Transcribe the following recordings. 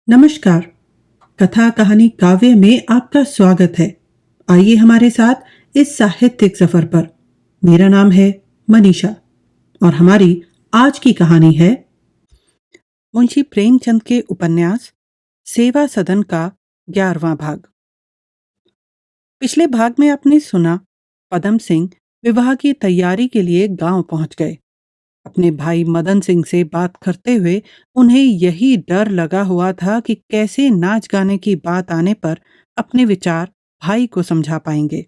नमस्कार। कथा कहानी काव्य में आपका स्वागत है। आइए हमारे साथ इस साहित्यिक सफर पर। मेरा नाम है मनीषा और हमारी आज की कहानी है मुंशी प्रेमचंद के उपन्यास सेवा सदन का 11वां भाग। पिछले भाग में आपने सुना पदम सिंह विवाह की तैयारी के लिए गांव पहुंच गए। अपने भाई मदन सिंह से बात करते हुए उन्हें यही डर लगा हुआ था कि कैसे नाच गाने की बात आने पर अपने विचार भाई को समझा पाएंगे।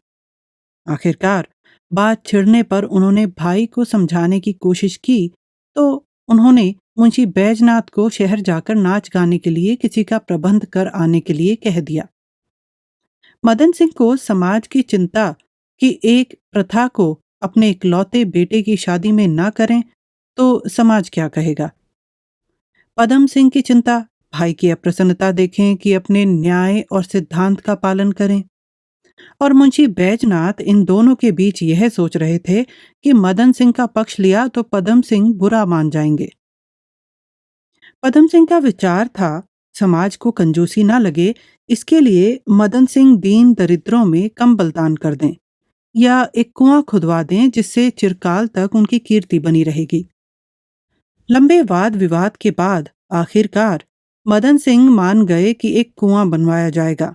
आखिरकार बात छिड़ने पर उन्होंने भाई को समझाने की कोशिश की तो उन्होंने मुंशी बैजनाथ को शहर जाकर नाच गाने के लिए किसी का प्रबंध कर आने के लिए कह दिया। मदन सिंह को समाज की चिंता कि एक प्रथा को अपने इकलौते बेटे की शादी में ना करें तो समाज क्या कहेगा। पदम सिंह की चिंता भाई की अप्रसन्नता देखें कि अपने न्याय और सिद्धांत का पालन करें। और मुंशी बैजनाथ इन दोनों के बीच यह सोच रहे थे कि मदन सिंह का पक्ष लिया तो पदम सिंह बुरा मान जाएंगे। पदम सिंह का विचार था समाज को कंजूसी ना लगे, इसके लिए मदन सिंह दीन दरिद्रों में कम बलिदान कर दें या एक कुआं खुदवा दें जिससे चिरकाल तक उनकी कीर्ति बनी रहेगी। लंबे वाद विवाद के बाद आखिरकार मदन सिंह मान गए कि एक कुआं बनवाया जाएगा।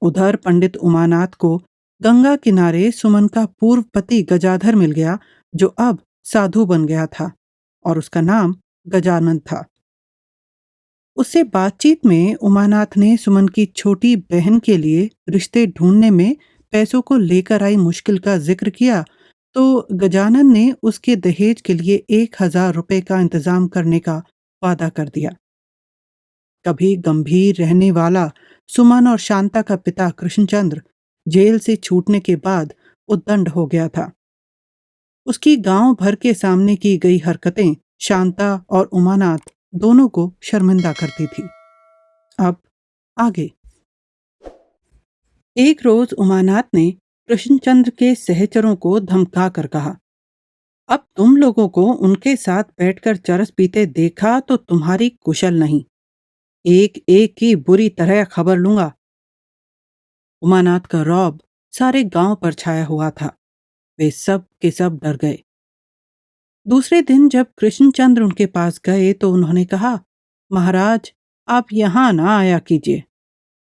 उधर पंडित उमानाथ को गंगा किनारे सुमन का पूर्व पति गजाधर मिल गया, जो अब साधु बन गया था और उसका नाम गजानन था। उससे बातचीत में उमानाथ ने सुमन की छोटी बहन के लिए रिश्ते ढूंढने में पैसों को लेकर आई मुश्किल का जिक्र किया तो गजानन ने उसके दहेज के लिए 1000 रुपए का इंतजाम करने का वादा कर दिया। कभी गंभीर रहने वाला सुमन और शांता का पिता कृष्णचंद्र जेल से छूटने के बाद उद्दंड हो गया था। उसकी गांव भर के सामने की गई हरकतें शांता और उमानाथ दोनों को शर्मिंदा करती थी। अब आगे। एक रोज उमानाथ ने कृष्णचंद्र के सहचरों को धमका कर कहा, अब तुम लोगों को उनके साथ बैठकर चरस पीते देखा तो तुम्हारी कुशल नहीं, एक एक की बुरी तरह खबर लूंगा। उमानाथ का रौब सारे गांव पर छाया हुआ था। वे सब के सब डर गए। दूसरे दिन जब कृष्णचंद्र उनके पास गए तो उन्होंने कहा, महाराज आप यहां ना आया कीजिए,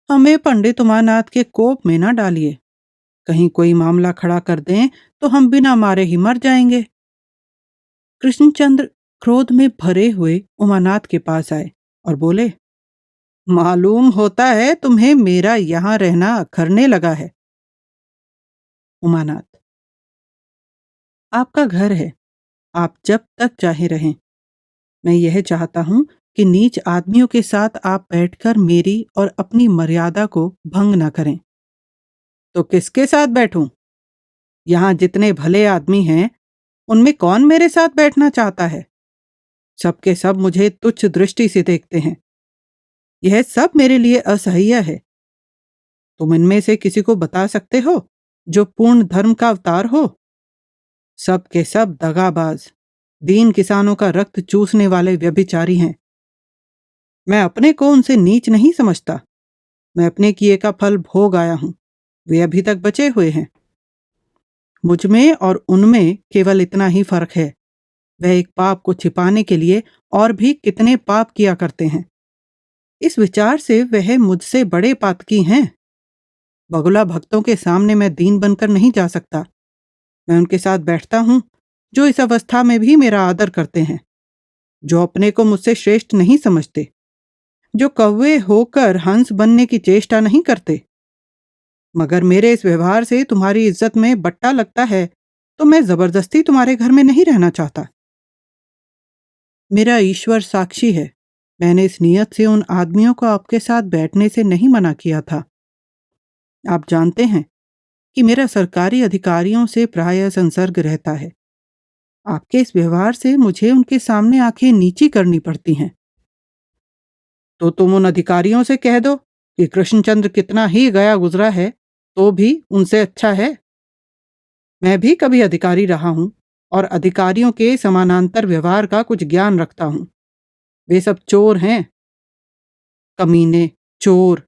हमें पंडित उमानाथ के कोप में ना डालिए। कहीं कोई मामला खड़ा कर दें तो हम बिना मारे ही मर जाएंगे। कृष्णचंद्र क्रोध में भरे हुए उमानाथ के पास आए और बोले, मालूम होता है तुम्हें मेरा यहां रहना अखरने लगा है। उमानाथ, आपका घर है, आप जब तक चाहे रहें। मैं यह चाहता हूं कि नीच आदमियों के साथ आप बैठकर मेरी और अपनी मर्यादा को भंग न करें। तो किसके साथ बैठूं? यहां जितने भले आदमी हैं उनमें कौन मेरे साथ बैठना चाहता है? सबके सब मुझे तुच्छ दृष्टि से देखते हैं। यह सब मेरे लिए असह्य है। तुम इनमें से किसी को बता सकते हो जो पूर्ण धर्म का अवतार हो? सब के सब दगाबाज, दीन किसानों का रक्त चूसने वाले व्यभिचारी हैं। मैं अपने को उनसे नीच नहीं समझता। मैं अपने किए का फल भोग आया हूं, वे अभी तक बचे हुए हैं। मुझ में और उनमें केवल इतना ही फर्क है, वह एक पाप को छिपाने के लिए और भी कितने पाप किया करते हैं। इस विचार से वह मुझसे बड़े पातकी हैं। बगुला भक्तों के सामने मैं दीन बनकर नहीं जा सकता। मैं उनके साथ बैठता हूं जो इस अवस्था में भी मेरा आदर करते हैं, जो अपने को मुझसे श्रेष्ठ नहीं समझते, जो कौवे होकर हंस बनने की चेष्टा नहीं करते। मगर मेरे इस व्यवहार से तुम्हारी इज्जत में बट्टा लगता है तो मैं जबरदस्ती तुम्हारे घर में नहीं रहना चाहता। मेरा ईश्वर साक्षी है, मैंने इस नियत से उन आदमियों को आपके साथ बैठने से नहीं मना किया था। आप जानते हैं कि मेरा सरकारी अधिकारियों से प्रायः संसर्ग रहता है। आपके इस व्यवहार से मुझे उनके सामने आंखें नीची करनी पड़ती हैं। तो तुम उन अधिकारियों से कह दो कि कृष्णचंद्र कितना ही गया गुजरा है तो भी उनसे अच्छा है। मैं भी कभी अधिकारी रहा हूं और अधिकारियों के समानांतर व्यवहार का कुछ ज्ञान रखता हूं। वे सब चोर हैं। कमीने, चोर,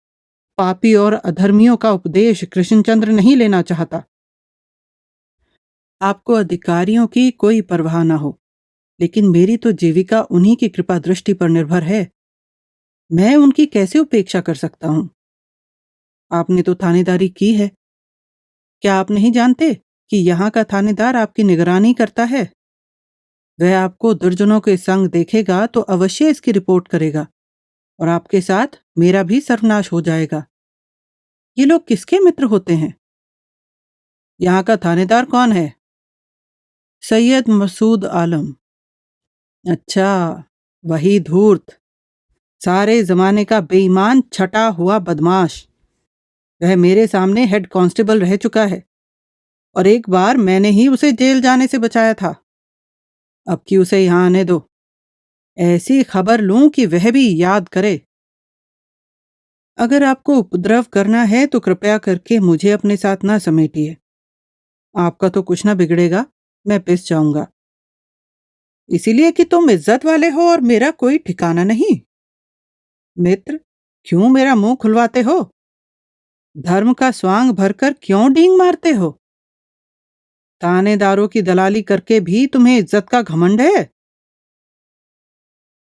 पापी और अधर्मियों का उपदेश कृष्णचंद्र नहीं लेना चाहता। आपको अधिकारियों की कोई परवाह ना हो, लेकिन मेरी तो जीविका उन्हीं की कृपा दृष्टि पर निर्भर है। मैं उनकी कैसे उपेक्षा कर सकता हूँ? आपने तो थानेदारी की है। क्या आप नहीं जानते कि यहाँ का थानेदार आपकी निगरानी करता है? वह आपको दुर्जनों के संग देखेगा तो अवश्य इसकी रिपोर्ट करेगा और आपके साथ मेरा भी सर्वनाश हो जाएगा। ये लोग किसके मित्र होते हैं? यहाँ का थानेदार कौन है? सैयद मसूद आलम। अच्छा, वही धूर्त, सारे जमाने का बेईमान छटा हुआ बदमाश। वह मेरे सामने हेड कांस्टेबल रह चुका है और एक बार मैंने ही उसे जेल जाने से बचाया था। अब कि उसे यहाँ आने दो, ऐसी खबर लूं कि वह भी याद करे। अगर आपको उपद्रव करना है तो कृपया करके मुझे अपने साथ ना समेटिए। आपका तो कुछ ना बिगड़ेगा, मैं पिस जाऊंगा। इसीलिए कि तुम इज्जत वाले हो और मेरा कोई ठिकाना नहीं। मित्र, क्यों मेरा मुंह खुलवाते हो? धर्म का स्वांग भरकर क्यों डींग मारते हो? थानेदारों की दलाली करके भी तुम्हें इज्जत का घमंड है?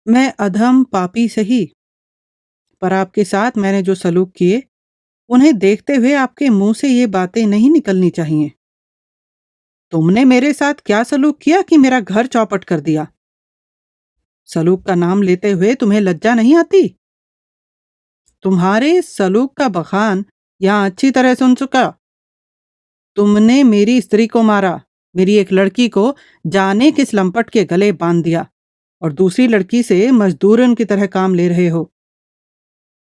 मैं अधम पापी सही, पर आपके साथ मैंने जो सलूक किए उन्हें देखते हुए आपके मुंह से ये बातें नहीं निकलनी चाहिए। तुमने मेरे साथ क्या सलूक किया कि मेरा घर चौपट कर दिया? सलूक का नाम लेते हुए तुम्हें लज्जा नहीं आती? तुम्हारे सलूक का बखान यहां अच्छी तरह सुन चुका। तुमने मेरी स्त्री को मारा, मेरी एक लड़की को जाने किस लंपट के गले बांध दिया और दूसरी लड़की से मजदूरन की तरह काम ले रहे हो।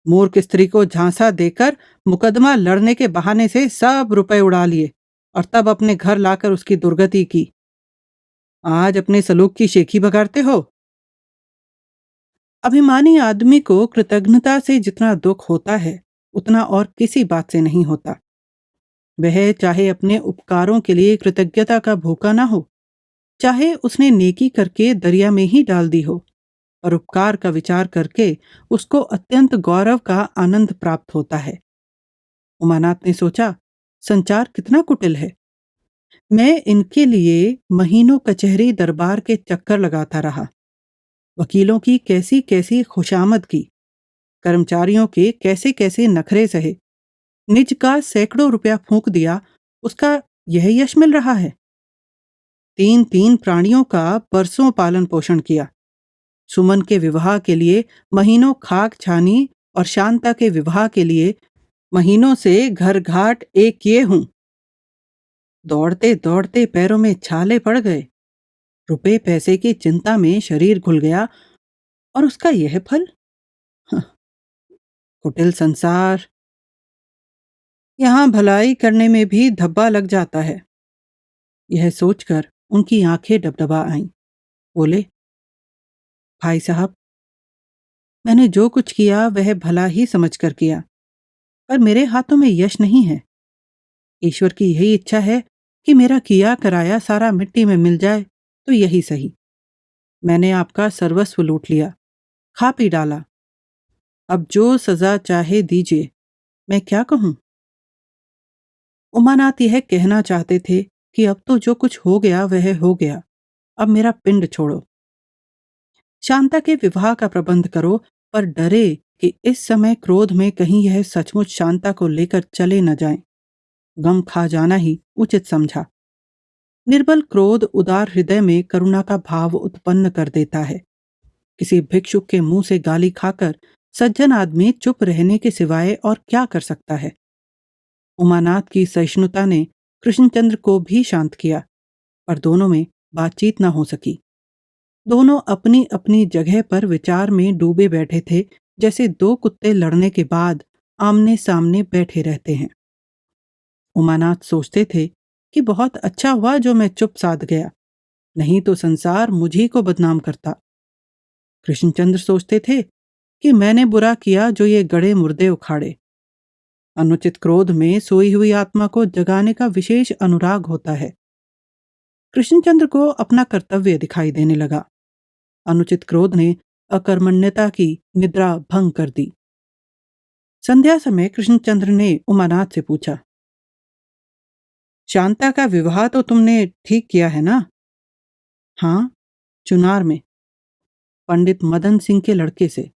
मूर्ख स्त्री को झांसा देकर मुकदमा लड़ने के बहाने से सब रुपए उड़ा लिए और तब अपने घर लाकर उसकी दुर्गति की। आज अपने सलूक की शेखी बगाड़ते हो। अभिमानी आदमी को कृतज्ञता से जितना दुख होता है उतना और किसी बात से नहीं होता। वह चाहे अपने उपकारों के लिए कृतज्ञता का भूखा ना हो, चाहे उसने नेकी करके दरिया में ही डाल दी हो, और उपकार का विचार करके उसको अत्यंत गौरव का आनंद प्राप्त होता है। उमानाथ ने सोचा, संचार कितना कुटिल है। मैं इनके लिए महीनों कचहरी दरबार के चक्कर लगाता रहा, वकीलों की कैसी कैसी खुशामद की, कर्मचारियों के कैसे कैसे नखरे सहे, निज का सैकड़ों रुपया फूंक दिया, उसका यह यश मिल रहा है। 3-3 प्राणियों का बरसों पालन पोषण किया। सुमन के विवाह के लिए महीनों खाक छानी और शांता के विवाह के लिए महीनों से घर घाट एक किए हूं। दौड़ते दौड़ते पैरों में छाले पड़ गए, रुपए पैसे की चिंता में शरीर घुल गया और उसका यह फल। हं, कुटिल संसार। यहां भलाई करने में भी धब्बा लग जाता है। यह सोचकर उनकी आंखें डबडबा आईं। बोले, भाई साहब, मैंने जो कुछ किया वह भला ही समझकर किया, पर मेरे हाथों में यश नहीं है। ईश्वर की यही इच्छा है कि मेरा किया कराया सारा मिट्टी में मिल जाए तो यही सही। मैंने आपका सर्वस्व लूट लिया, खा पी डाला। अब जो सजा चाहे दीजिए, मैं क्या कहूं? उमानाथ यह कहना चाहते थे कि अब तो जो कुछ हो गया वह हो गया, अब मेरा पिंड छोड़ो। शांता के विवाह का प्रबंध करो, पर डरे कि इस समय क्रोध में कहीं यह सचमुच शांता को लेकर चले न जाएं। गम खा जाना ही उचित समझा। निर्बल क्रोध उदार हृदय में करुणा का भाव उत्पन्न कर देता है। किसी भिक्षुक के मुंह से गाली खाकर सज्जन आदमी चुप रहने के सिवाय और क्या कर सकता है। उमानाथ की सहिष्णुता ने कृष्णचंद्र को भी शांत किया, पर दोनों में बातचीत न हो सकी। दोनों अपनी अपनी जगह पर विचार में डूबे बैठे थे, जैसे दो कुत्ते लड़ने के बाद आमने सामने बैठे रहते हैं। उमानाथ सोचते थे कि बहुत अच्छा हुआ जो मैं चुप साध गया, नहीं तो संसार मुझी को बदनाम करता। कृष्णचंद्र सोचते थे कि मैंने बुरा किया जो ये गड़े मुर्दे उखाड़े। अनुचित क्रोध में सोई हुई आत्मा को जगाने का विशेष अनुराग होता है। कृष्णचंद्र को अपना कर्तव्य दिखाई देने लगा। अनुचित क्रोध ने अकर्मण्यता की निद्रा भंग कर दी। संध्या समय कृष्णचंद्र ने उमानाथ से पूछा, शांता का विवाह तो तुमने ठीक किया है ना? हाँ, चुनार में, पंडित मदन सिंह के लड़के से।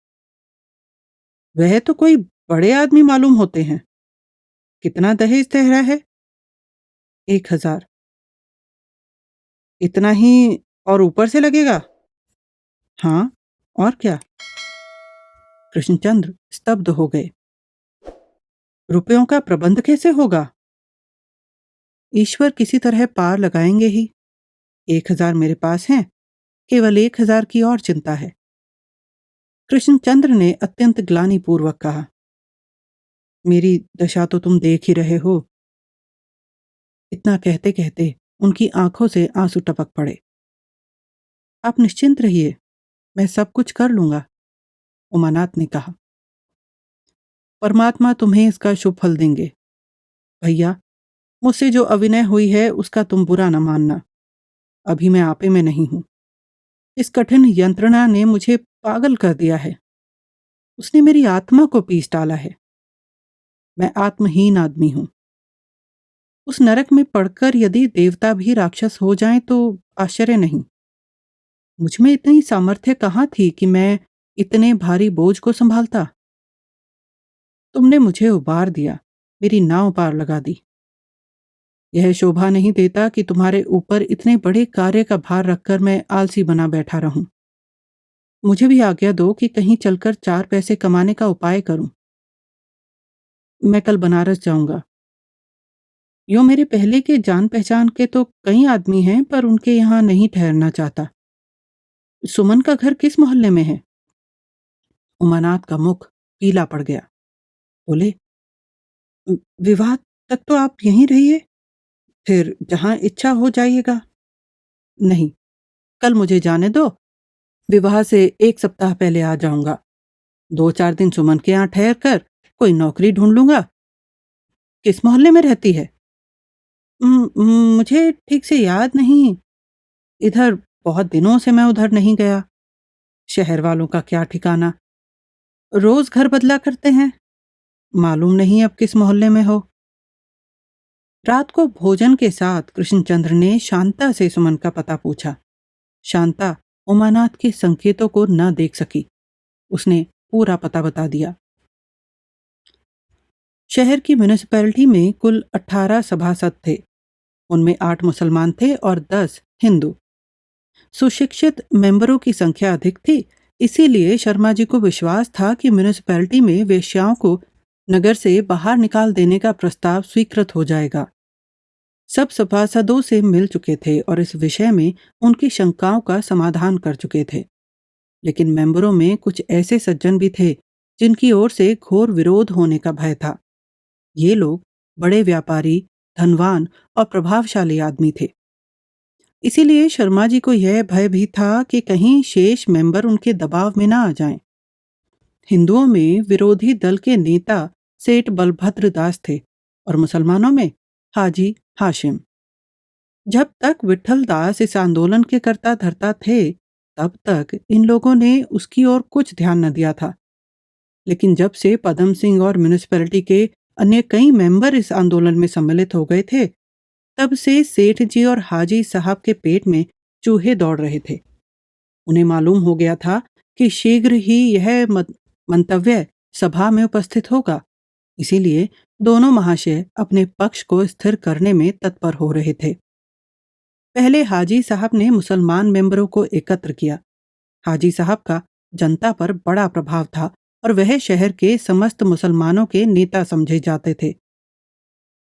वह तो कोई बड़े आदमी मालूम होते हैं। कितना दहेज ठहरा है? 1,000। इतना ही और ऊपर से लगेगा? हाँ, और क्या? कृष्णचंद्र स्तब्ध हो गए। रुपयों का प्रबंध कैसे होगा? ईश्वर किसी तरह पार लगाएंगे ही। 1,000 मेरे पास हैं, केवल 1,000 की और चिंता है। कृष्णचंद्र ने अत्यंत ग्लानिपूर्वक कहा, मेरी दशा तो तुम देख ही रहे हो। इतना कहते कहते उनकी आंखों से आंसू टपक पड़े। आप निश्चिंत रहिए, मैं सब कुछ कर लूंगा, उमानाथ ने कहा। परमात्मा तुम्हें इसका शुभ फल देंगे। भैया, मुझसे जो अविनय हुई है उसका तुम बुरा न मानना। अभी मैं आपे में नहीं हूं। इस कठिन यंत्रणा ने मुझे पागल कर दिया है। उसने मेरी आत्मा को पीस डाला है। मैं आत्महीन आदमी हूं। उस नरक में पड़कर यदि देवता भी राक्षस हो जाएं तो आश्चर्य नहीं। मुझ में इतनी सामर्थ्य कहाँ थी कि मैं इतने भारी बोझ को संभालता। तुमने मुझे उबार दिया, मेरी नाव पार लगा दी। यह शोभा नहीं देता कि तुम्हारे ऊपर इतने बड़े कार्य का भार रखकर मैं आलसी बना बैठा रहूं। मुझे भी आज्ञा दो कि कहीं चलकर 4 पैसे कमाने का उपाय करूं। मैं कल बनारस जाऊंगा। यूं मेरे पहले के जान पहचान के तो कई आदमी हैं, पर उनके यहाँ नहीं ठहरना चाहता। सुमन का घर किस मोहल्ले में है? उमानाथ का मुख पीला पड़ गया। बोले, विवाह तक तो आप यहीं रहिए, फिर जहां इच्छा हो जाइएगा। नहीं, कल मुझे जाने दो। विवाह से 1 सप्ताह पहले आ जाऊंगा। 2-4 दिन सुमन के यहाँ ठहर कर कोई नौकरी ढूंढ लूंगा। किस मोहल्ले में रहती है? मुझे ठीक से याद नहीं। इधर बहुत दिनों से मैं उधर नहीं गया। शहर वालों का क्या ठिकाना। रोज घर बदला करते हैं। मालूम नहीं अब किस मोहल्ले में हो। रात को भोजन के साथ कृष्णचंद्र ने शांता से सुमन का पता पूछा। शांता उमानाथ के संकेतों को न देख सकी। उसने पूरा पता बता दिया। शहर की म्यूनिसिपैलिटी में कुल 18 सभासद थे। उनमें 8 मुसलमान थे और 10 हिंदू। सुशिक्षित मेंबरों की संख्या अधिक थी, इसीलिए शर्मा जी को विश्वास था कि म्यूनिसिपैलिटी में वेश्याओं को नगर से बाहर निकाल देने का प्रस्ताव स्वीकृत हो जाएगा। सब सभासदों से मिल चुके थे और इस विषय में उनकी शंकाओं का समाधान कर चुके थे। लेकिन मेंबरों में कुछ ऐसे सज्जन भी थे जिनकी ओर से घोर विरोध होने का भय था। ये लोग बड़े व्यापारी, धनवान और प्रभावशाली आदमी थे। इसीलिए शर्मा जी को यह भय भी था कि कहीं शेष मेंबर उनके दबाव में ना आ जाएं। हिंदुओं में विरोधी दल के नेता सेठ बलभद्र दास थे और मुसलमानों में हाजी हाशिम। जब तक विठल दास इस आंदोलन के कर्ता धर्ता थे, तब तक इन लोगों ने उसकी ओर कुछ ध्यान न दिया था। लेकिन जब से पदम सिंह और म्यूनिसिपैलिटी के अन्य कई मेंबर इस आंदोलन में सम्मिलित हो गए थे, तब से सेठ जी और हाजी साहब के पेट में चूहे दौड़ रहे थे। उन्हें मालूम हो गया था कि शीघ्र ही यह मंतव्य सभा में उपस्थित होगा। इसीलिए दोनों महाशय अपने पक्ष को स्थिर करने में तत्पर हो रहे थे। पहले हाजी साहब ने मुसलमान मेंबरों को एकत्र किया। हाजी साहब का जनता पर बड़ा प्रभाव था और वह शहर के समस्त मुसलमानों के नेता समझे जाते थे।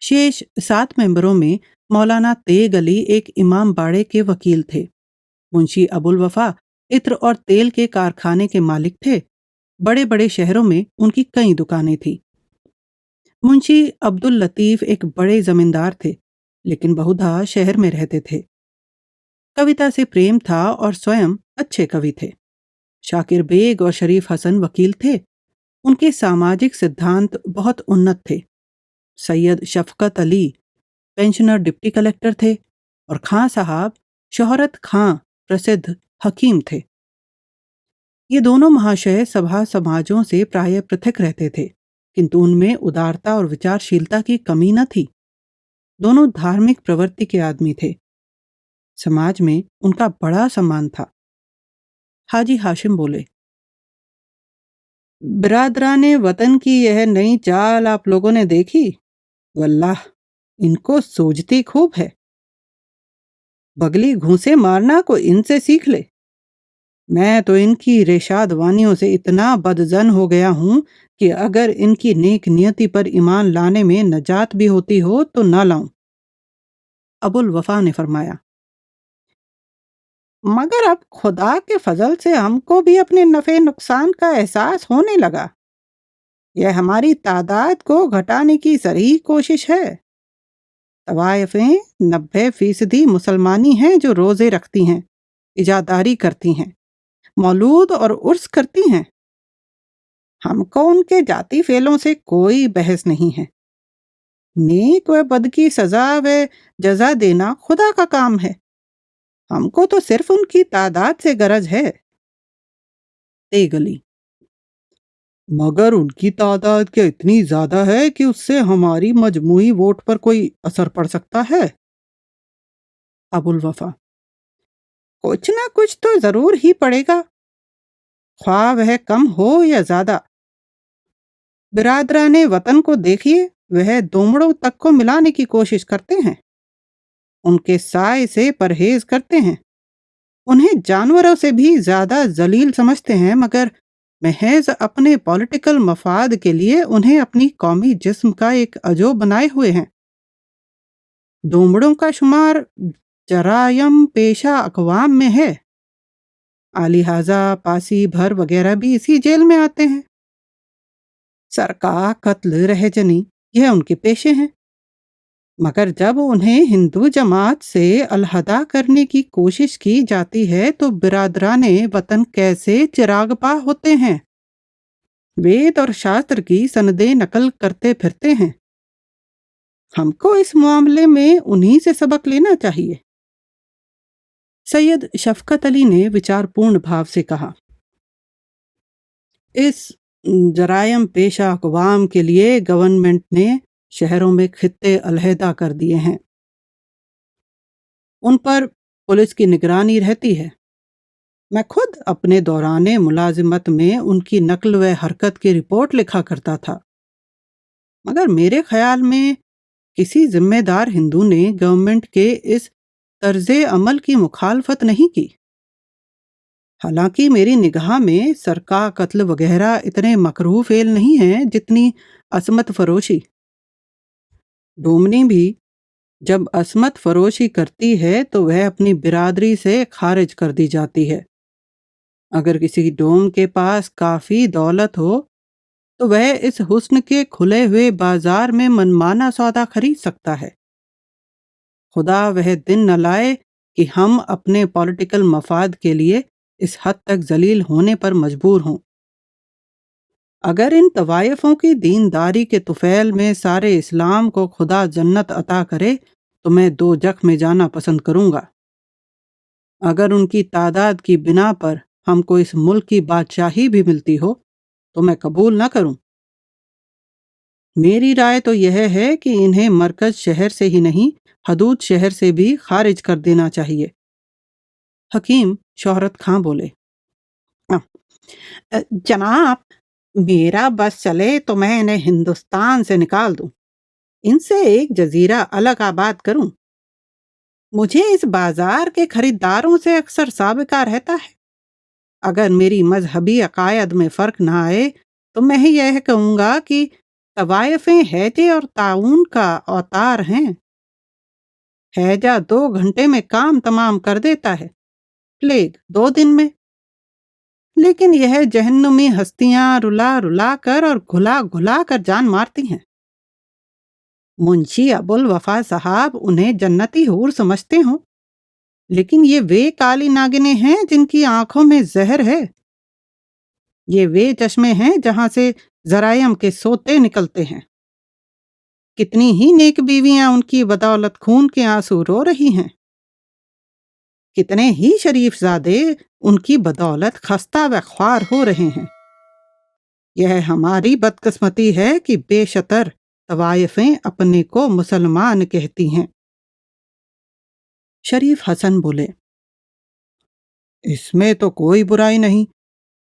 शेष 7 मेंबरों में मौलाना तेग अली एक इमाम बाड़े के वकील थे। मुंशी अबुल वफा इत्र और तेल के कारखाने के मालिक थे। बड़े बड़े शहरों में उनकी कई दुकानें थी। मुंशी अब्दुल लतीफ एक बड़े जमींदार थे, लेकिन बहुधा शहर में रहते थे। कविता से प्रेम था और स्वयं अच्छे कवि थे। शाकिर बेग और शरीफ हसन वकील थे। उनके सामाजिक सिद्धांत बहुत उन्नत थे। सैयद शफकत अली पेंशनर डिप्टी कलेक्टर थे और खां साहब शोहरत खां प्रसिद्ध हकीम थे। ये दोनों महाशय सभा समाजों से प्राय पृथक रहते थे। किंतु उनमें उदारता और विचारशीलता की कमी न थी। दोनों धार्मिक प्रवृत्ति के आदमी थे। समाज में उनका बड़ा सम्मान था। हाजी हाशिम बोले, बिरादराने वतन की यह नई चाल आप लोगों ने देखी? वल्लाह, इनको सूझती खूब है। बगली घूंसे मारना को इनसे सीख ले। मैं तो इनकी रेशाद वानियों से इतना बदजन हो गया हूं कि अगर इनकी नेक नियति पर ईमान लाने में नजात भी होती हो तो ना लाऊं। अबुल वफा ने फरमाया, मगर अब खुदा के फजल से हमको भी अपने नफे नुकसान का एहसास होने लगा। यह हमारी तादाद को घटाने की सही कोशिश है। तवायफें 90% मुसलमानी हैं जो रोजे रखती हैं, इजादारी करती हैं, मौलूद और उर्स करती हैं। हमको उनके जाति फेलों से कोई बहस नहीं है। नेक व बद की सजा व जजा देना खुदा का काम है। हमको तो सिर्फ उनकी तादाद से गरज है। तेगली, मगर उनकी तादाद क्या इतनी ज्यादा है कि उससे हमारी मजमूई वोट पर कोई असर पड़ सकता है? अबुल वफा, कुछ ना कुछ तो जरूर ही पड़ेगा, ख्वाह वह कम हो या ज्यादा। बिरादराने वतन को देखिए, वह दोमड़ों तक को मिलाने की कोशिश करते हैं। उनके साय से परहेज करते हैं। उन्हें जानवरों से भी ज्यादा जलील समझते हैं, मगर महज अपने पॉलिटिकल मफाद के लिए उन्हें अपनी कौमी जिस्म का एक अजो बनाए हुए हैं। दोमड़ों का शुमार जरायम पेशा अकवाम में है। आलिहाजा, पासी, भर वगैरह भी इसी जेल में आते हैं। सरका, कत्ल, रहजनी, यह उनके पेशे हैं। मगर जब उन्हें हिंदू जमात से अलहदा करने की कोशिश की जाती है तो बिरादराने वतन कैसे चिरागपा होते हैं। वेद और शास्त्र की सनदें नकल करते फिरते हैं। हमको इस मामले में उन्हीं से सबक लेना चाहिए। सैयद शफकत अली ने विचारपूर्ण भाव से कहा, इस जरायम पेशा अक़वाम के लिए गवर्नमेंट ने शहरों में खित्ते अलहदा कर दिए हैं। उन पर पुलिस की निगरानी रहती है। मैं खुद अपने दौराने मुलाजिमत में उनकी नकल व हरकत की रिपोर्ट लिखा करता था। मगर मेरे ख्याल में किसी जिम्मेदार हिंदू ने गवर्नमेंट के इस तर्जे अमल की मुखालफत नहीं की। हालांकि मेरी निगाह में सरका, कत्ल वगैरह इतने मकरूह फेल नहीं हैं जितनी असमत फरोशी। डोमनी भी जब असमत फरोशी करती है तो वह अपनी बिरादरी से खारिज कर दी जाती है। अगर किसी डोम के पास काफ़ी दौलत हो तो वह इस हुस्न के खुले हुए बाजार में मनमाना सौदा खरीद सकता है। खुदा वह दिन न लाए कि हम अपने पॉलिटिकल मफाद के लिए इस हद तक जलील होने पर मजबूर हों। अगर इन तवायफों की दीनदारी के तुफैल में सारे इस्लाम को खुदा जन्नत अता करे तो मैं दो जख में जाना पसंद करूंगा। अगर उनकी तादाद की बिना पर हमको इस मुल्क की बादशाही भी मिलती हो तो मैं कबूल न करूं। मेरी राय तो यह है कि इन्हें मरकज शहर से ही नहीं, हदूद शहर से भी खारिज कर देना चाहिए। हकीम शोहरत खां बोले, जनाब, मेरा बस चले तो मैं इन्हें हिंदुस्तान से निकाल दूं, इनसे एक जजीरा अलग आबाद करूं। मुझे इस बाजार के खरीदारों से अक्सर साबिका रहता है। अगर मेरी मजहबी अकायद में फ़र्क ना आए तो मैं ही यह कहूँगा कि तवायफें हैजे और ताउन का अवतार हैं। हैजा 2 घंटे में काम तमाम कर देता है, प्लेग 2 दिन में। लेकिन यह जहन्नुमी हस्तियां रुला रुला कर और घुला घुला कर जान मारती हैं। मुंशी अबुल वफा साहब उन्हें जन्नती हूर समझते हों, लेकिन ये वे काली नागिनें हैं जिनकी आंखों में जहर है। ये वे चश्मे हैं जहां से जरायम के सोते निकलते हैं। कितनी ही नेक बीवियां उनकी बदौलत खून के आंसू रो रही हैं। कितने ही शरीफजादे उनकी बदौलत खस्ता व ख्वार हो रहे हैं। यह हमारी बदकिस्मती है कि बेशतर तवायफें अपने को मुसलमान कहती हैं। शरीफ हसन बोले, इसमें तो कोई बुराई नहीं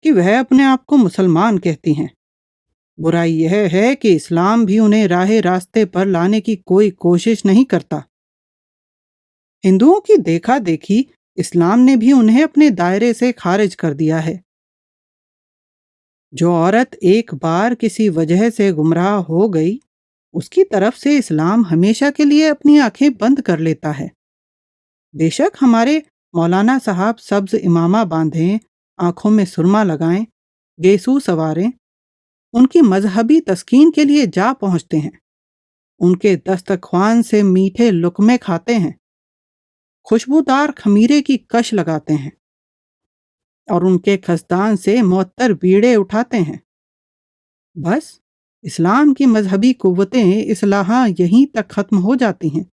कि वह अपने आप को मुसलमान कहती हैं। बुराई यह है कि इस्लाम भी उन्हें राह रास्ते पर लाने की कोई कोशिश नहीं करता। हिंदुओं की देखा देखी इस्लाम ने भी उन्हें अपने दायरे से खारिज कर दिया है। जो औरत एक बार किसी वजह से गुमराह हो गई, उसकी तरफ से इस्लाम हमेशा के लिए अपनी आंखें बंद कर लेता है। बेशक हमारे मौलाना साहब सब्ज इमामा बांधें, आंखों में सुरमा लगाएं, गेसू सवारें, उनकी मजहबी तस्कीन के लिए जा पहुंचते हैं। उनके दस्तरख्वान से मीठे लुकमे खाते हैं, खुशबूदार खमीरे की कश लगाते हैं और उनके खसदान से मुअत्तर बीड़े उठाते हैं। बस इस्लाम की मजहबी कुव्वतें इस्लाहा यहीं तक खत्म हो जाती हैं।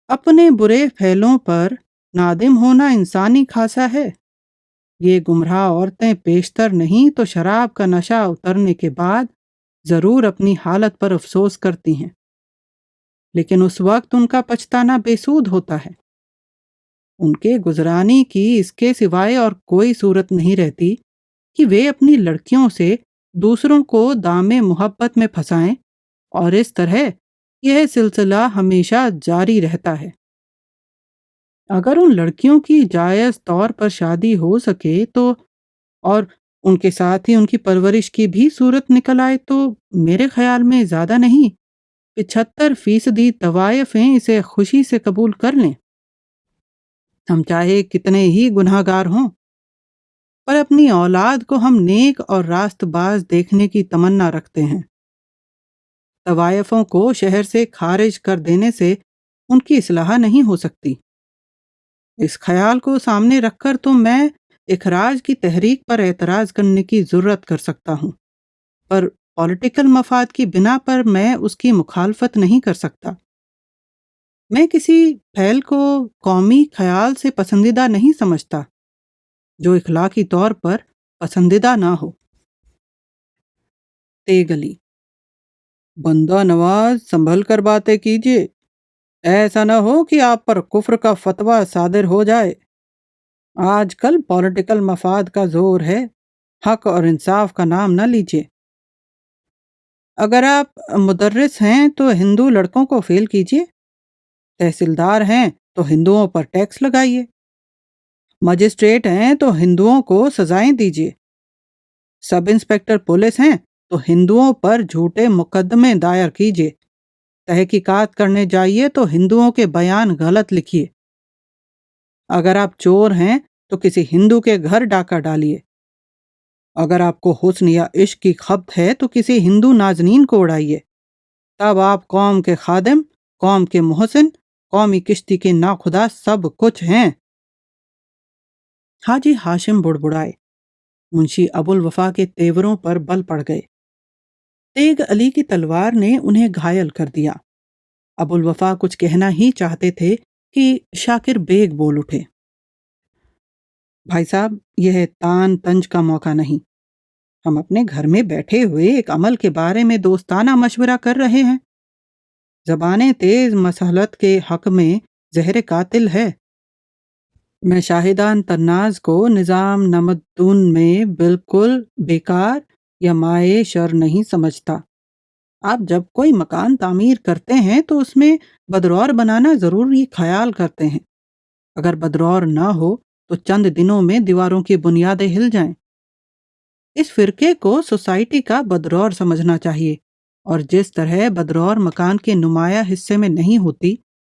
अपने बुरे फैलों पर नादिम होना इंसानी खासा है। ये गुमराह औरतें पेशतर नहीं तो शराब का नशा उतरने के बाद जरूर अपनी हालत पर अफसोस करती हैं, लेकिन उस वक्त उनका पछताना बेसूद होता है। उनके गुजरानी की इसके सिवाय और कोई सूरत नहीं रहती कि वे अपनी लड़कियों से दूसरों को दामे मोहब्बत में फंसाएं, और इस तरह यह सिलसिला हमेशा जारी रहता है। अगर उन लड़कियों की जायज़ तौर पर शादी हो सके तो, और उनके साथ ही उनकी परवरिश की भी सूरत निकल आए, तो मेरे ख्याल में ज़्यादा नहीं 75% तवायफें इसे खुशी से कबूल कर लें। हम चाहे कितने ही गुनाहगार हों, पर अपनी औलाद को हम नेक और रास्तबाज देखने की तमन्ना रखते हैं। तवायफों को शहर से खारिज कर देने से उनकी इस्लाह नहीं हो सकती। इस ख्याल को सामने रखकर तो मैं इखराज की तहरीक पर एतराज़ करने की ज़रूरत कर सकता हूँ, पर पॉलिटिकल मफाद की बिना पर मैं उसकी मुखालफत नहीं कर सकता। मैं किसी फैल को कौमी ख्याल से पसंदीदा नहीं समझता जो इखलाकी तौर पर पसंदीदा ना हो। तेगली, बंदा नवाज संभल कर बातें कीजिए, ऐसा ना हो कि आप पर कुफ्र का फतवा सादिर हो जाए। आजकल पॉलिटिकल मफाद का जोर है, हक और इंसाफ का नाम न लीजिए। अगर आप मुदर्रिस हैं तो हिंदू लड़कों को फेल कीजिए, तहसीलदार हैं तो हिंदुओं पर टैक्स लगाइए, मजिस्ट्रेट हैं तो हिंदुओं को सजाएं दीजिए, सब इंस्पेक्टर पुलिस हैं तो हिंदुओं पर झूठे मुकदमे दायर कीजिए, तहकीकात करने जाइए तो हिंदुओं के बयान गलत लिखिए। अगर आप चोर हैं तो किसी हिंदू के घर डाका डालिए। अगर आपको हुस्न या इश्क की खपत है तो किसी हिंदू नाजनीन को उड़ाइए। तब आप कौम के खादिम, कौम के मोहसिन, कौमी किश्ती के नाखुदा सब कुछ हैं। हाजी हाशिम बुड़बुड़ाए। मुंशी अबुल वफा के तेवरों पर बल पड़ गए। तेग अली की तलवार ने उन्हें घायल कर दिया। अबुल वफा कुछ कहना ही चाहते थे कि शाकिर बेग बोल उठे, भाई साहब, यह तान तंज का मौका नहीं। हम अपने घर में बैठे हुए एक अमल के बारे में दोस्ताना मशवरा कर रहे हैं। ज़बाने तेज मसलहत के हक में जहर कातिल है। मैं शाहिदान तन्नाज को निज़ाम नमद्दून में बिल्कुल बेकार या माए शर नहीं समझता। आप जब कोई मकान तामीर करते हैं तो उसमें बदरौर बनाना ज़रूरी ख्याल करते हैं। अगर बदरौर ना हो तो चंद दिनों में दीवारों की बुनियादें हिल जाएं। इस फिरके को सोसाइटी का बदरौर समझना चाहिए, और जिस तरह बदरौर मकान के नुमाया हिस्से में नहीं होती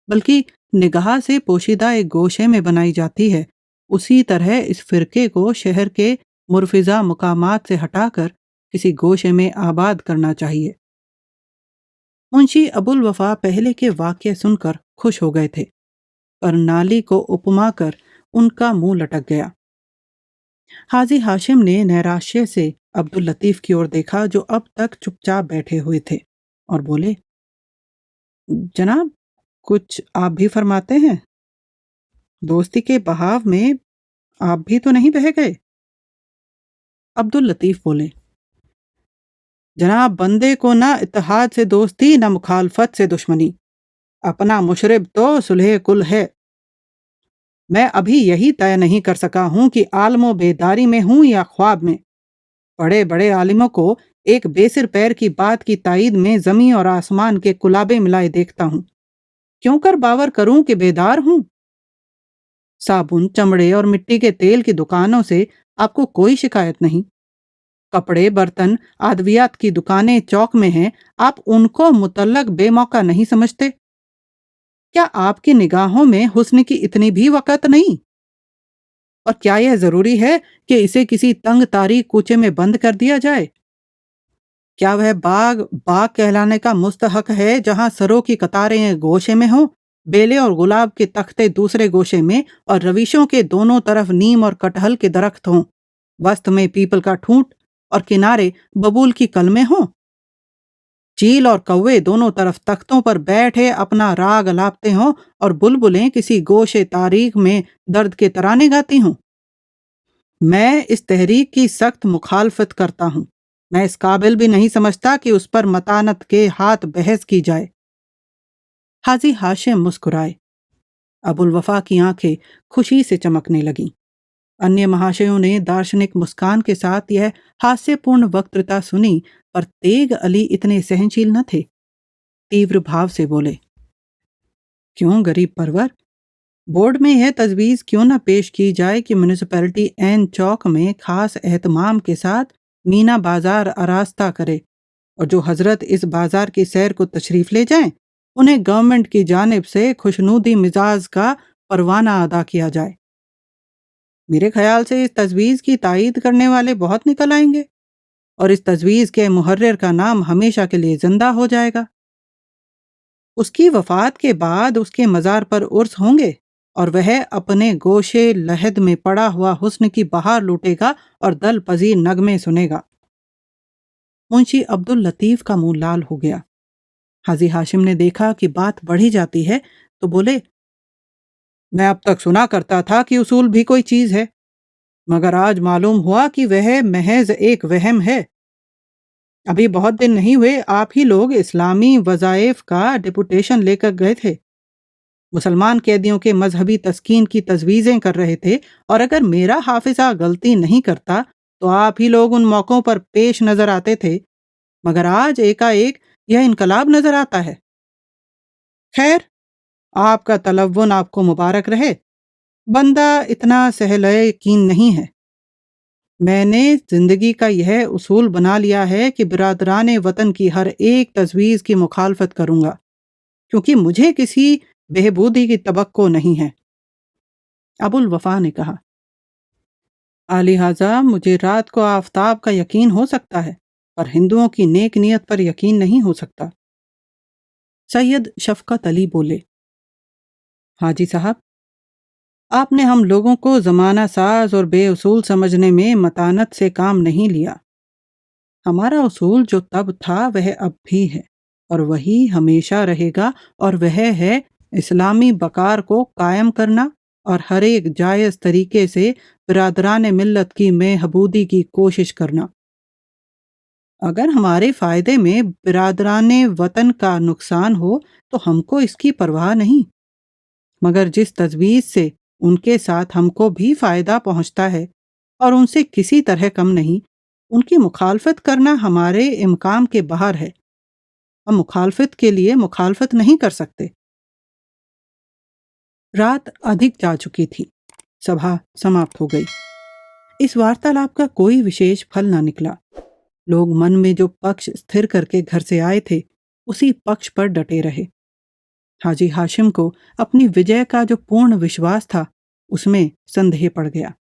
बल्कि निगाह से पोशीदा एक गोशे में बनाई जाती है, उसी तरह इस फिरके को शहर के मुरफिजा मुकामात से हटाकर किसी गोशे में आबाद करना चाहिए। मुंशी अबुल वफा पहले के वाक्य सुनकर खुश हो गए थे, पर नाली को उपमा कर उनका मुंह लटक गया। हाजी हाशिम ने नैराश्य से अब्दुल लतीफ की ओर देखा जो अब तक चुपचाप बैठे हुए थे, और बोले, जनाब, कुछ आप भी फरमाते हैं? दोस्ती के बहाव में आप भी तो नहीं बह गए? अब्दुल लतीफ बोले, जनाब, बंदे को ना इत्तेहाद से दोस्ती ना मुखालफत से दुश्मनी। अपना मुशरिब तो सुलह कुल है। मैं अभी यही तय नहीं कर सका हूं कि आलमो बेदारी में हूं या ख्वाब में। बड़े बड़े आलिमों को एक बेसिर पैर की बात की ताईद में जमी और आसमान के कुलाबे मिलाए देखता हूं। क्यों कर बावर करूं कि बेदार हूं? साबुन, चमड़े और मिट्टी के तेल की दुकानों से आपको कोई शिकायत नहीं। कपड़े, बर्तन, आदवियात की दुकानें चौक में हैं, आप उनको मुतल्लक बेमौका नहीं समझते? क्या आपकी निगाहों में हुस्न की इतनी भी वक़्त नहीं? और क्या यह ज़रूरी है कि इसे किसी तंग तारीक कूचे में बंद कर दिया जाए? क्या वह बाग बाग कहलाने का मुस्तहक है जहाँ सरों की कतारें एक गोशे में हों, बेले और गुलाब के तख्ते दूसरे गोशे में और रविशों के दोनों तरफ नीम और कटहल के दरख्त हों, वस्त में पीपल का ठूंठ और किनारे बबूल की कलमें हों? चील और कौवे दोनों तरफ तख्तों पर बैठे अपना राग अलापते हों और बुलबुलें किसी गोशे तारीख में दर्द के तराने गाती हों। मैं इस तहरीक की सख्त मुखालफत करता हूँ। मैं इस काबिल भी नहीं समझता कि उस पर मतानत के हाथ बहस की जाए। हाजी हाशिम मुस्कुराए। अबुल वफा की आंखें खुशी से चमकने लगीं। अन्य महाशयों ने दार्शनिक मुस्कान के साथ यह हास्यपूर्ण वक्तृता सुनी, पर तेग अली इतने सहनशील न थे। तीव्र भाव से बोले, क्यों गरीब परवर, बोर्ड में यह तजवीज़ क्यों न पेश की जाए कि म्यूनिसिपैलिटी एन चौक में खास एहतमाम के साथ मीना बाजार आरास्ता करे और जो हजरत इस बाजार की सैर को तशरीफ ले जाएं, उन्हें गवर्नमेंट की जानिब से खुशनूदी मिजाज का परवाना अदा किया जाए। मेरे ख्याल से इस तजवीज़ की तायीद करने वाले बहुत निकल आएंगे और इस तजवीज़ के मुहर्रिर का नाम हमेशा के लिए जिंदा हो जाएगा। उसकी वफात के बाद उसके मज़ार पर उर्स होंगे और वह अपने गोशे लहद में पड़ा हुआ हुस्न की बहार लूटेगा और दल पजीर नगमे सुनेगा। मुंशी अब्दुल लतीफ का मुंह लाल हो गया। हाजी हाशिम ने देखा कि बात बढ़ी जाती है तो बोले, मैं अब तक सुना करता था कि उसूल भी कोई चीज़ है, मगर आज मालूम हुआ कि वह महज एक वहम है। अभी बहुत दिन नहीं हुए आप ही लोग इस्लामी वज़ाइफ का डिपुटेशन लेकर गए थे, मुसलमान कैदियों के मजहबी तस्कीन की तजवीज़ें कर रहे थे, और अगर मेरा हाफिजा गलती नहीं करता तो आप ही लोग उन मौक़ों पर पेश नज़र आते थे, मगर आज एकाएक यह इनकलाब नज़र आता है। खैर, आपका तलव्वुन आपको मुबारक रहे। बंदा इतना सहल यकीन नहीं है। मैंने ज़िंदगी का यह उसूल बना लिया है कि बिरादरान वतन की हर एक तजवीज़ की मुखालफत करूँगा, क्योंकि मुझे किसी बेहबूदी की तवक्को नहीं है। अबुल वफा ने कहा, आलिहाजा मुझे रात को आफताब का यकीन हो सकता है, पर हिंदुओं की नेक नियत पर यकीन नहीं हो सकता। सैयद शफकत अली बोले, हाजी साहब, आपने हम लोगों को ज़माना साज और बेउसूल समझने में मतानत से काम नहीं लिया। हमारा उसूल जो तब था वह अब भी है और वही हमेशा रहेगा, और वह है इस्लामी बकार को कायम करना और हर एक जायज़ तरीके से बिरादरान मिल्लत की महबूदी की कोशिश करना। अगर हमारे फ़ायदे में बिरादरान वतन का नुकसान हो तो हमको इसकी परवाह नहीं, मगर जिस तजवीज़ से उनके साथ हमको भी फ़ायदा पहुँचता है और उनसे किसी तरह कम नहीं, उनकी मुखालफत करना हमारे इम्कान के बाहर है। हम मुखालफत के लिए मुखालफत नहीं कर सकते। रात अधिक जा चुकी थी। सभा समाप्त हो गई। इस वार्तालाप का कोई विशेष फल ना निकला। लोग मन में जो पक्ष स्थिर करके घर से आए थे, उसी पक्ष पर डटे रहे। हाजी हाशिम को अपनी विजय का जो पूर्ण विश्वास था, उसमें संदेह पड़ गया।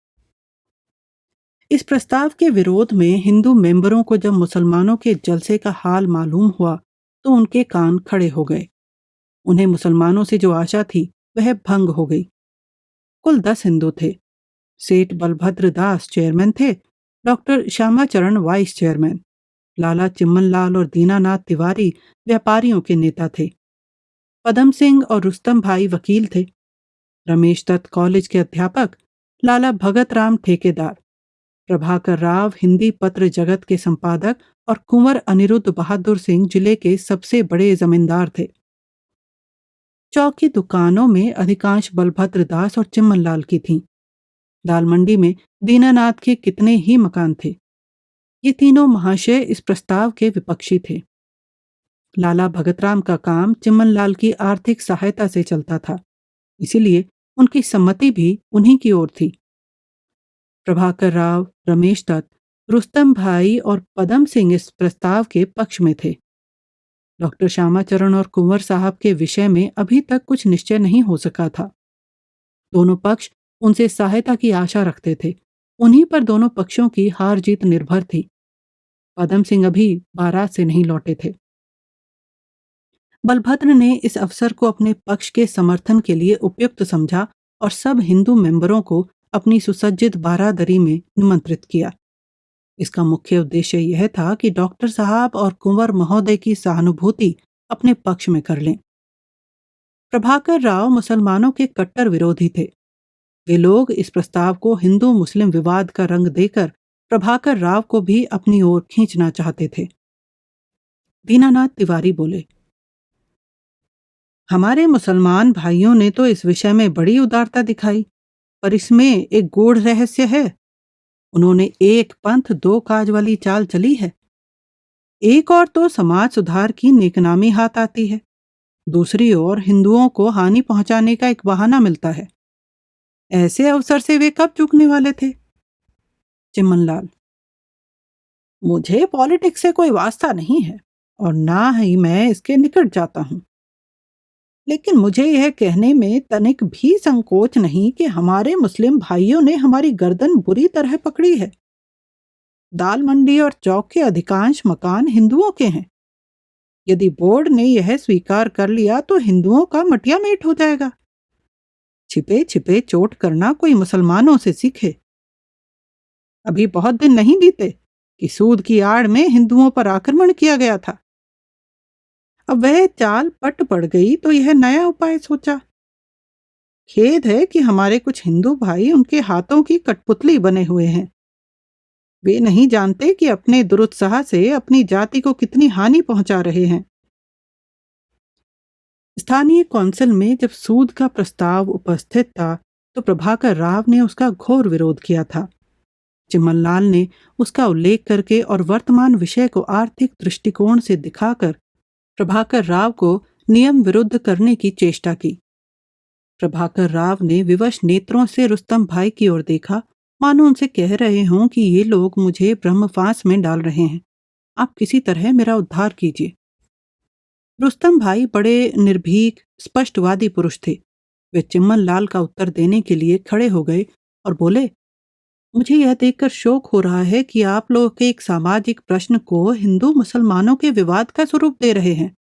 इस प्रस्ताव के विरोध में हिंदू मेंबरों को जब मुसलमानों के जलसे का हाल मालूम हुआ तो उनके कान खड़े हो गए। उन्हें मुसलमानों से जो आशा थी वह भंग हो गई। कुल 10 हिंदू थे। सेठ बलभद्र दास चेयरमैन थे, डॉक्टर श्यामाचरण वाइस चेयरमैन, लाला चिम्मनलाल और दीनानाथ तिवारी व्यापारियों के नेता थे, पदम सिंह और रुस्तम भाई वकील थे, रमेश दत्त कॉलेज के अध्यापक, लाला भगत राम ठेकेदार, प्रभाकर राव हिंदी पत्र जगत के संपादक और कुंवर अनिरुद्ध बहादुर सिंह जिले के सबसे बड़े जमींदार थे। चौक की दुकानों में अधिकांश बलभद्र दास और चिम्मन लाल की थीं। दाल मंडी में दीनानाथ के कितने ही मकान थे। ये तीनों महाशय इस प्रस्ताव के विपक्षी थे। लाला भगतराम का काम चिम्मन लाल की आर्थिक सहायता से चलता था, इसीलिए उनकी सम्मति भी उन्हीं की ओर थी। प्रभाकर राव, रमेश दत्त, रुस्तम भाई और पदम सिंह इस प्रस्ताव के पक्ष में थे। डॉक्टर श्यामाचरण और कुंवर साहब के विषय में अभी तक कुछ निश्चय नहीं हो सका था। दोनों पक्ष उनसे सहायता की आशा रखते थे। उन्हीं पर दोनों पक्षों की हार जीत निर्भर थी। पदम सिंह अभी बारात से नहीं लौटे थे। बलभद्र ने इस अवसर को अपने पक्ष के समर्थन के लिए उपयुक्त समझा और सब हिंदू मेंबरों को अपनी सुसज्जित बारादरी में निमंत्रित किया। इसका मुख्य उद्देश्य यह था कि डॉक्टर साहब और कुंवर महोदय की सहानुभूति अपने पक्ष में कर लें। प्रभाकर राव मुसलमानों के कट्टर विरोधी थे। वे लोग इस प्रस्ताव को हिंदू मुस्लिम विवाद का रंग देकर प्रभाकर राव को भी अपनी ओर खींचना चाहते थे। दीनानाथ तिवारी बोले, हमारे मुसलमान भाइयों ने तो इस विषय में बड़ी उदारता दिखाई, पर इसमें एक गूढ़ रहस्य है। उन्होंने एक पंथ दो काज वाली चाल चली है। एक ओर तो समाज सुधार की नेकनामी हाथ आती है, दूसरी ओर हिंदुओं को हानि पहुंचाने का एक बहाना मिलता है। ऐसे अवसर से वे कब चूकने वाले थे? चिम्मन लाल, मुझे पॉलिटिक्स से कोई वास्ता नहीं है और ना ही मैं इसके निकट जाता हूं, लेकिन मुझे यह कहने में तनिक भी संकोच नहीं कि हमारे मुस्लिम भाइयों ने हमारी गर्दन बुरी तरह पकड़ी है। दाल मंडी और चौक के अधिकांश मकान हिंदुओं के हैं। यदि बोर्ड ने यह स्वीकार कर लिया तो हिंदुओं का मटिया मेट हो जाएगा। छिपे छिपे चोट करना कोई मुसलमानों से सीखे। अभी बहुत दिन नहीं बीते कि सूद की आड़ में हिंदुओं पर आक्रमण किया गया था। अब वह चाल पट पड़ गई तो यह नया उपाय सोचा। खेद है कि हमारे कुछ हिंदू भाई उनके हाथों की कठपुतली बने हुए हैं। वे नहीं जानते कि अपने दुरुत्साह से अपनी जाति को कितनी हानि पहुंचा रहे हैं। स्थानीय कौंसिल में जब सूद का प्रस्ताव उपस्थित था तो प्रभाकर राव ने उसका घोर विरोध किया था। चिम्मन लाल ने उसका उल्लेख करके और वर्तमान विषय को आर्थिक दृष्टिकोण से दिखाकर प्रभाकर राव को नियम विरुद्ध करने की चेष्टा की। प्रभाकर राव ने विवश नेत्रों से रुस्तम भाई की ओर देखा, मानो उनसे कह रहे हों कि ये लोग मुझे ब्रह्मफांस में डाल रहे हैं, आप किसी तरह मेरा उद्धार कीजिए। रुस्तम भाई बड़े निर्भीक स्पष्टवादी पुरुष थे। वे चिम्मन लाल का उत्तर देने के लिए खड़े हो गए और बोले, मुझे यह देखकर शोक हो रहा है कि आप लोग के एक सामाजिक प्रश्न को हिंदू मुसलमानों के विवाद का स्वरूप दे रहे हैं।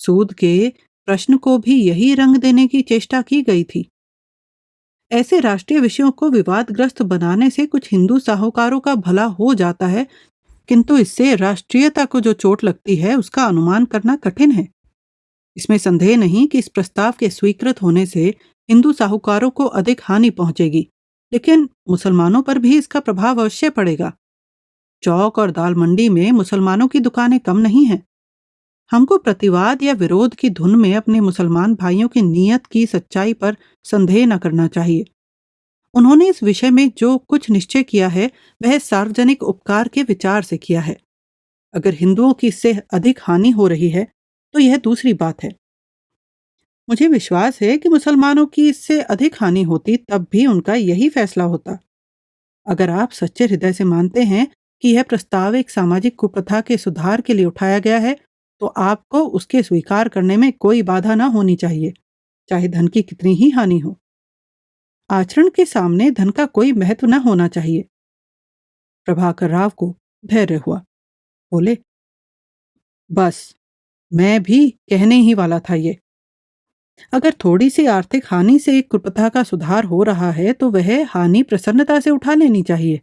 सूद के प्रश्न को भी यही रंग देने की चेष्टा की गई थी। ऐसे राष्ट्रीय विषयों को विवादग्रस्त बनाने से कुछ हिंदू साहूकारों का भला हो जाता है, किंतु इससे राष्ट्रीयता को जो चोट लगती है उसका अनुमान करना कठिन है। इसमें संदेह नहीं कि इस प्रस्ताव के स्वीकृत होने से हिंदू साहूकारों को अधिक हानि पहुंचेगी, लेकिन मुसलमानों पर भी इसका प्रभाव अवश्य पड़ेगा। चौक और दाल मंडी में मुसलमानों की दुकानें कम नहीं हैं। हमको प्रतिवाद या विरोध की धुन में अपने मुसलमान भाइयों की नीयत की सच्चाई पर संदेह न करना चाहिए। उन्होंने इस विषय में जो कुछ निश्चय किया है वह सार्वजनिक उपकार के विचार से किया है। अगर हिंदुओं की इससे अधिक हानि हो रही है तो यह दूसरी बात है। मुझे विश्वास है कि मुसलमानों की इससे अधिक हानि होती तब भी उनका यही फैसला होता। अगर आप सच्चे हृदय से मानते हैं कि यह प्रस्ताव एक सामाजिक कुप्रथा के सुधार के लिए उठाया गया है तो आपको उसके स्वीकार करने में कोई बाधा न होनी चाहिए, चाहे धन की कितनी ही हानि हो। आचरण के सामने धन का कोई महत्व न होना चाहिए। प्रभाकर राव को धैर्य हुआ। बोले, बस मैं भी कहने ही वाला था ये। अगर थोड़ी सी आर्थिक हानि से एक कुप्रथा का सुधार हो रहा है तो वह हानि प्रसन्नता से उठा लेनी चाहिए।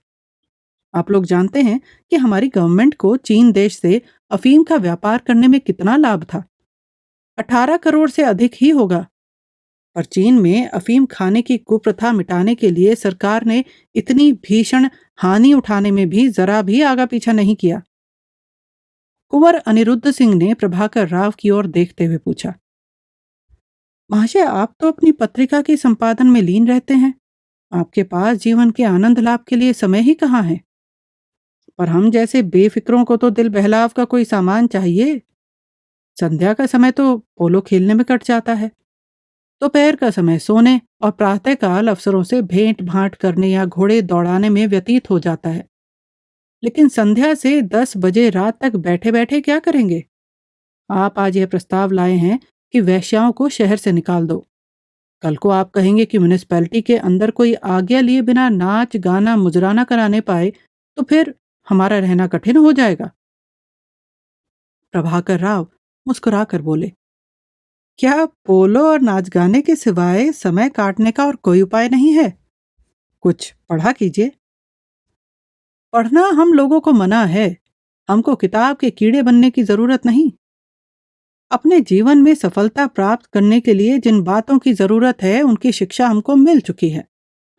आप लोग जानते हैं कि हमारी गवर्नमेंट को चीन देश से अफीम का व्यापार करने में कितना लाभ था। 18 करोड़ से अधिक ही होगा। पर चीन में अफीम खाने की कुप्रथा मिटाने के लिए सरकार ने इतनी भीषण हानि उठाने में भी जरा भी आगा पीछा नहीं किया। कुंवर अनिरुद्ध सिंह ने प्रभाकर राव की ओर देखते हुए पूछा, महाशय, आप तो अपनी पत्रिका के संपादन में लीन रहते हैं। आपके पास जीवन के आनंद लाभ के लिए समय ही कहाँ है? पर हम जैसे बेफिक्रों को तो दिल बहलाव का कोई सामान चाहिए। संध्या का समय तो पोलो खेलने में कट जाता है, दोपहर का समय सोने और प्रातःकाल अफसरों से भेंट भांट करने या घोड़े दौड़ाने में व्यतीत हो जाता है। लेकिन संध्या से 10 बजे रात तक बैठे बैठे क्या करेंगे? आप आज यह प्रस्ताव लाए हैं कि वेश्याओं को शहर से निकाल दो। कल को आप कहेंगे कि म्युनिसिपैलिटी के अंदर कोई आज्ञा लिए बिना नाच गाना मुजराना कराने पाए, तो फिर हमारा रहना कठिन हो जाएगा। प्रभाकर राव मुस्कुरा कर बोले, क्या पोलो और नाच गाने के सिवाय समय काटने का और कोई उपाय नहीं है? कुछ पढ़ा कीजिए। पढ़ना हम लोगों को मना है। हमको किताब के कीड़े बनने की जरूरत नहीं। अपने जीवन में सफलता प्राप्त करने के लिए जिन बातों की जरूरत है उनकी शिक्षा हमको मिल चुकी है।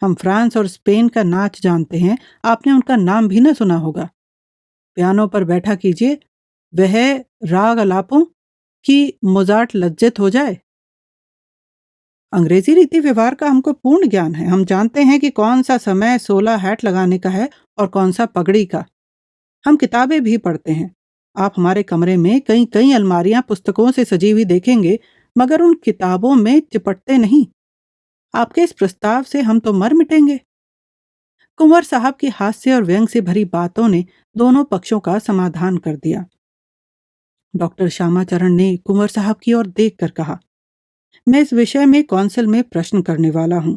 हम फ्रांस और स्पेन का नाच जानते हैं, आपने उनका नाम भी न सुना होगा। पियानो पर बैठा कीजिए, वह राग अलापों कि मोजार्ट लज्जित हो जाए। अंग्रेजी रीति व्यवहार का हमको पूर्ण ज्ञान है। हम जानते हैं कि कौन सा समय 16 हैट लगाने का है और कौन सा पगड़ी का। हम किताबें भी पढ़ते हैं। आप हमारे कमरे में कई कई अलमारियां पुस्तकों से सजी हुई देखेंगे, मगर उन किताबों में चिपटते नहीं। आपके इस प्रस्ताव से हम तो मर मिटेंगे। कुंवर साहब की हास्य और व्यंग से भरी बातों ने दोनों पक्षों का समाधान कर दिया। डॉक्टर श्यामाचरण ने कुंवर साहब की ओर देखकर कहा, मैं इस विषय में कौंसिल में प्रश्न करने वाला हूं।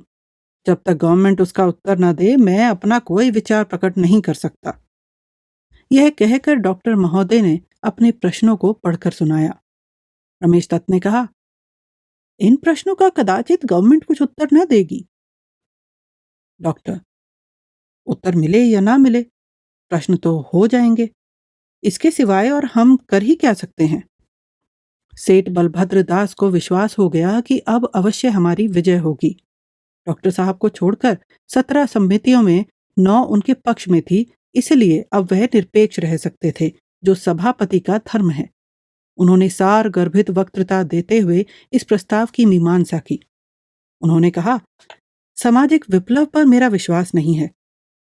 जब तक गवर्नमेंट उसका उत्तर न दे, मैं अपना कोई विचार प्रकट नहीं कर सकता। यह कहकर डॉक्टर महोदय ने अपने प्रश्नों को पढ़कर सुनाया। रमेश दत्त ने कहा, इन प्रश्नों का कदाचित गवर्नमेंट कुछ उत्तर न देगी। डॉक्टर, उत्तर मिले या ना मिले, प्रश्न तो हो जाएंगे। इसके सिवाय और हम कर ही क्या सकते हैं? सेठ बलभद्र दास को विश्वास हो गया कि अब अवश्य हमारी विजय होगी। डॉक्टर साहब को छोड़कर 17 समितियों में 9 उनके पक्ष में थी, इसलिए अब वह निरपेक्ष रह सकते थे, जो सभापति का धर्म है। उन्होंने सार गर्भित वक्तृता देते हुए इस प्रस्ताव की मीमांसा की। उन्होंने कहा, सामाजिक विप्लव पर मेरा विश्वास नहीं है।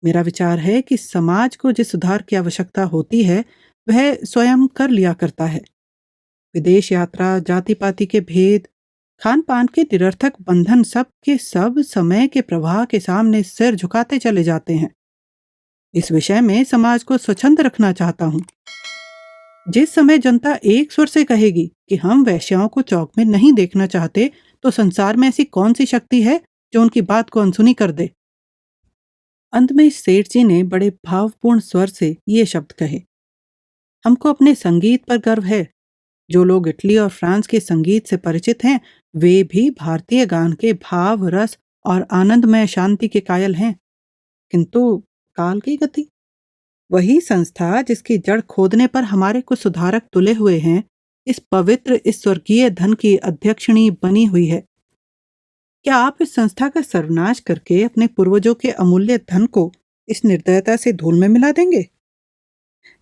मेरा विचार है कि समाज को जिस सुधार की आवश्यकता होती है वह स्वयं कर लिया करता है। विदेश यात्रा, जाति पाति के भेद, खान पान के निरर्थक बंधन सब के सब समय के प्रवाह के सामने सिर झुकाते चले जाते हैं। इस विषय में समाज को स्वच्छंद रखना चाहता हूं। जिस समय जनता एक स्वर से कहेगी कि हम वैश्याओं को चौक में नहीं देखना चाहते, तो संसार में ऐसी कौन सी शक्ति है जो उनकी बात को अनसुनी कर दे। अंत में सेठ जी ने बड़े भावपूर्ण स्वर से ये शब्द कहे, हमको अपने संगीत पर गर्व है। जो लोग इटली और फ्रांस के संगीत से परिचित हैं, वे भी भारतीय गान के भाव, रस और आनंदमय शांति के कायल हैं। किंतु काल की गति, वही संस्था जिसकी जड़ खोदने पर हमारे कुछ सुधारक तुले हुए हैं, इस पवित्र, इस स्वर्गीय धन की अध्यक्षिणी बनी हुई है। क्या आप इस संस्था का सर्वनाश करके अपने पूर्वजों के अमूल्य धन को इस निर्दयता से धूल में मिला देंगे?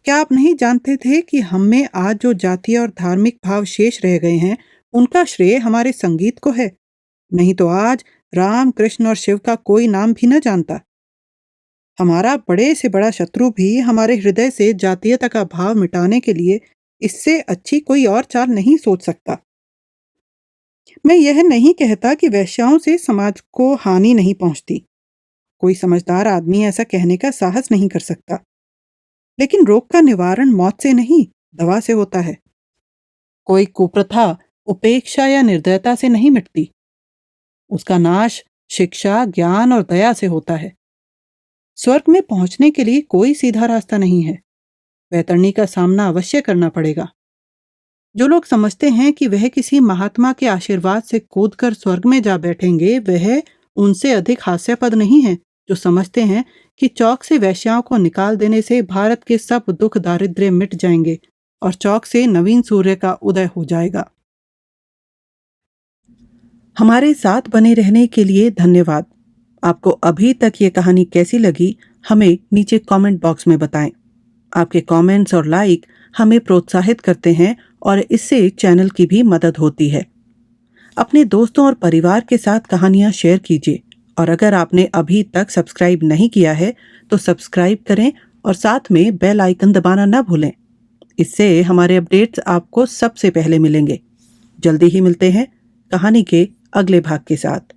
क्या आप नहीं जानते थे कि हम में आज जो जातीय और धार्मिक भाव शेष रह गए हैं, उनका श्रेय हमारे संगीत को है? नहीं तो आज राम, कृष्ण और शिव का कोई नाम भी न जानता। हमारा बड़े से बड़ा शत्रु भी हमारे हृदय से जातीयता का भाव मिटाने के लिए इससे अच्छी कोई और चाल नहीं सोच सकता। मैं यह नहीं कहता कि वेश्याओं से समाज को हानि नहीं पहुंचती। कोई समझदार आदमी ऐसा कहने का साहस नहीं कर सकता। लेकिन रोग का निवारण मौत से नहीं, दवा से होता है। कोई कुप्रथा उपेक्षा या निर्दयता से नहीं मिटती। उसका नाश शिक्षा, ज्ञान और दया से होता है। स्वर्ग में पहुंचने के लिए कोई सीधा रास्ता नहीं है। वैतरणी का सामना अवश्य करना पड़ेगा। जो लोग समझते हैं कि वह किसी महात्मा के आशीर्वाद से कूदकर स्वर्ग में जा बैठेंगे, वह उनसे अधिक हास्यास्पद नहीं है जो समझते हैं कि चौक से वेश्याओं को निकाल देने से भारत के सब दुख दारिद्र्य मिट जाएंगे और चौक से नवीन सूर्य का उदय हो जाएगा। हमारे साथ बने रहने के लिए धन्यवाद आपको अभी तक ये कहानी कैसी लगी, हमें नीचे कमेंट बॉक्स में बताएं। आपके कमेंट्स और लाइक हमें प्रोत्साहित करते हैं और इससे चैनल की भी मदद होती है। अपने दोस्तों और परिवार के साथ कहानियाँ शेयर कीजिए और अगर आपने अभी तक सब्सक्राइब नहीं किया है तो सब्सक्राइब करें और साथ में बेल आइकन दबाना ना भूलें। इससे हमारे अपडेट्स आपको सबसे पहले मिलेंगे। जल्दी ही मिलते हैं कहानी के अगले भाग के साथ।